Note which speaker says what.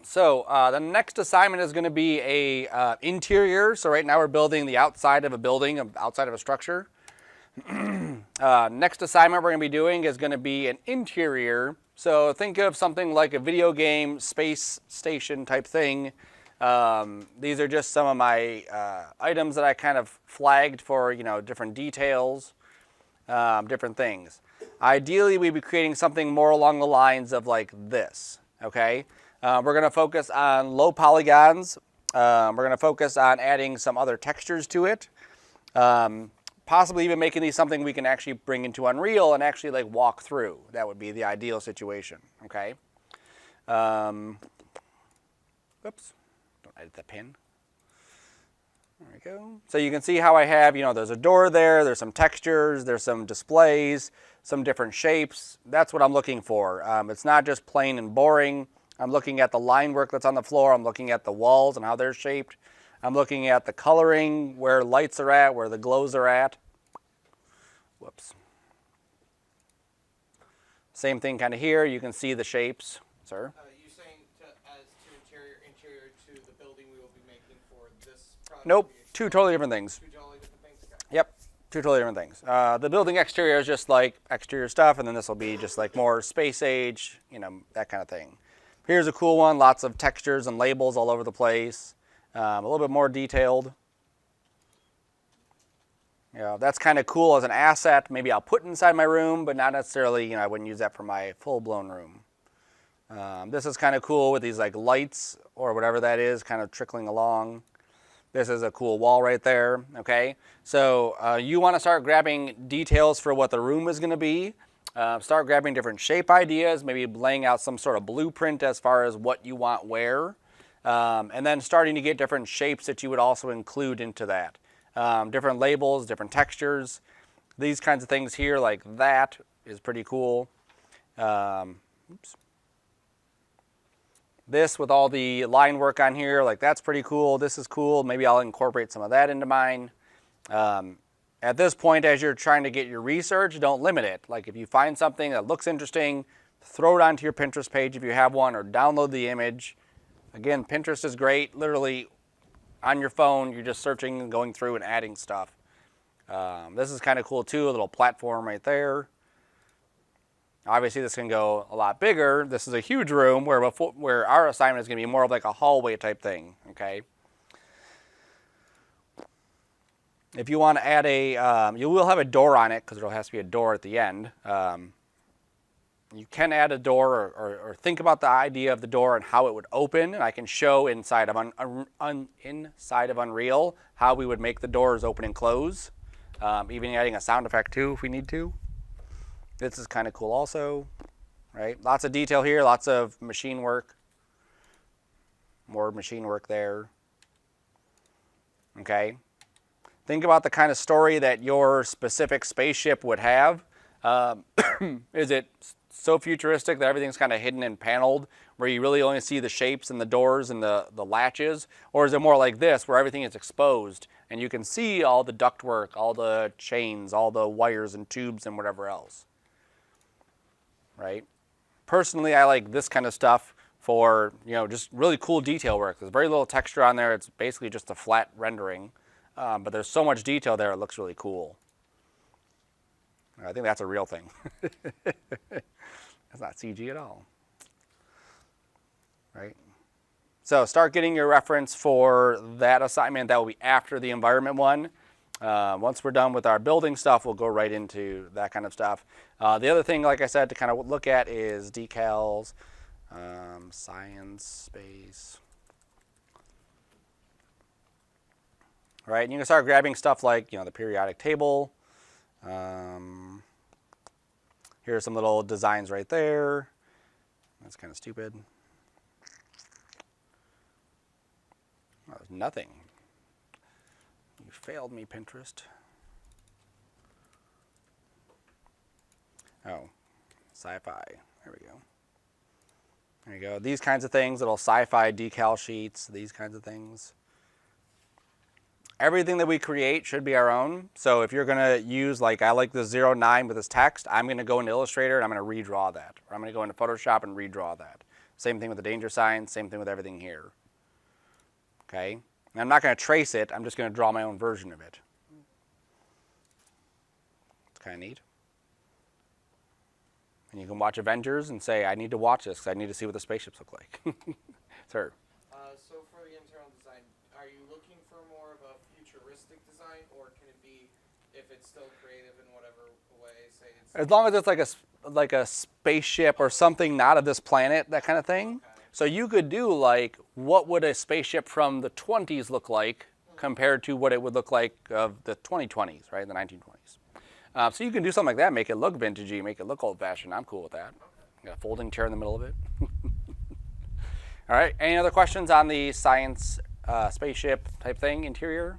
Speaker 1: So the next assignment is going to be a interior. So right now we're building the outside of a building, outside of a structure. Next assignment we're going to be doing is going to be an interior. So think of something like a video game space station type thing. These are just some of my items that I kind of flagged for, different details, different things. Ideally, we'd be creating something more along the lines of like this, okay? We're going to focus on low polygons. We're going to focus on adding some other textures to it. Possibly even making these something we can actually bring into Unreal and actually like walk through. That would be the ideal situation, okay? Oops, don't edit the pin. There we go. So you can see how I have, there's a door there, there's some textures, there's some displays, some different shapes. That's what I'm looking for. It's not just plain and boring. I'm looking at the line work that's on the floor. I'm looking at the walls and how they're shaped. I'm looking at the coloring, where lights are at, where the glows are at. Whoops. Same thing kind of here. You can see the shapes, sir.
Speaker 2: You saying as to interior to the building we will be making for this project?
Speaker 1: Nope, two totally different things.
Speaker 2: Two totally different things? Okay.
Speaker 1: Yep, two totally different things. The building exterior is just like exterior stuff, and then this will be just like more space age, that kind of thing. Here's a cool one, lots of textures and labels all over the place. A little bit more detailed. That's kind of cool as an asset. Maybe I'll put inside my room, but not necessarily, I wouldn't use that for my full-blown room. This is kind of cool with these like lights or whatever that is kind of trickling along. This is a cool wall right there, okay? So you want to start grabbing details for what the room is going to be. Start grabbing different shape ideas, maybe laying out some sort of blueprint as far as what you want where. And then starting to get different shapes that you would also include into that. Different labels, different textures. These kinds of things here, like that, is pretty cool. Oops. This with all the line work on here, like that's pretty cool. This is cool. Maybe I'll incorporate some of that into mine. At this point, as you're trying to get your research, don't limit it. Like if you find something that looks interesting, throw it onto your Pinterest page if you have one, or download the image. Again, Pinterest is great. Literally, on your phone, you're just searching and going through and adding stuff. This is kind of cool too, a little platform right there. Obviously, this can go a lot bigger. This is a huge room where our assignment is going to be more of like a hallway type thing, okay? If you want to add you will have a door on it because there has to be a door at the end. You can add a door or think about the idea of the door and how it would open. And I can show inside of Unreal how we would make the doors open and close. Even adding a sound effect too if we need to. This is kind of cool also, right? Lots of detail here, lots of machine work. More machine work there. Okay. Think about the kind of story that your specific spaceship would have. Is it so futuristic that everything's kind of hidden and paneled, where you really only see the shapes and the doors and the latches? Or is it more like this, where everything is exposed and you can see all the ductwork, all the chains, all the wires and tubes and whatever else? Right? Personally, I like this kind of stuff for, just really cool detail work. There's very little texture on there. It's basically just a flat rendering. But there's so much detail there, it looks really cool. I think that's a real thing. That's not CG at all. Right? So start getting your reference for that assignment. That will be after the environment one. Once we're done with our building stuff, we'll go right into that kind of stuff. The other thing, like I said, to kind of look at is decals, science, space. Right, and you can start grabbing stuff like, the periodic table. Here are some little designs right there. That's kind of stupid. Oh, there's nothing. You failed me, Pinterest. Oh, sci-fi. There we go. There you go. These kinds of things, little sci-fi decal sheets, these kinds of things. Everything that we create should be our own. So if you're going to use, like I like the 09 with this text, I'm going to go into Illustrator and I'm going to redraw that. Or I'm going to go into Photoshop and redraw that. Same thing with the danger signs, same thing with everything here. Okay? And I'm not going to trace it, I'm just going to draw my own version of it. It's kind of neat. And you can watch Avengers and say, I need to watch this because I need to see what the spaceships look like. Sir.
Speaker 2: So for the internal design, are you looking for more of a futuristic design, or can it be, if it's still creative in whatever way, say it's...
Speaker 1: As long as it's like a spaceship or something not of this planet, that kind of thing.
Speaker 2: Okay.
Speaker 1: So you could do like, what would a spaceship from the 20s look like compared to what it would look like of the 2020s, right, the 1920s. So you can do something like that, make it look vintagey, make it look old-fashioned. I'm cool with that. Got a folding chair in the middle of it. All right, any other questions on the science spaceship type thing, interior?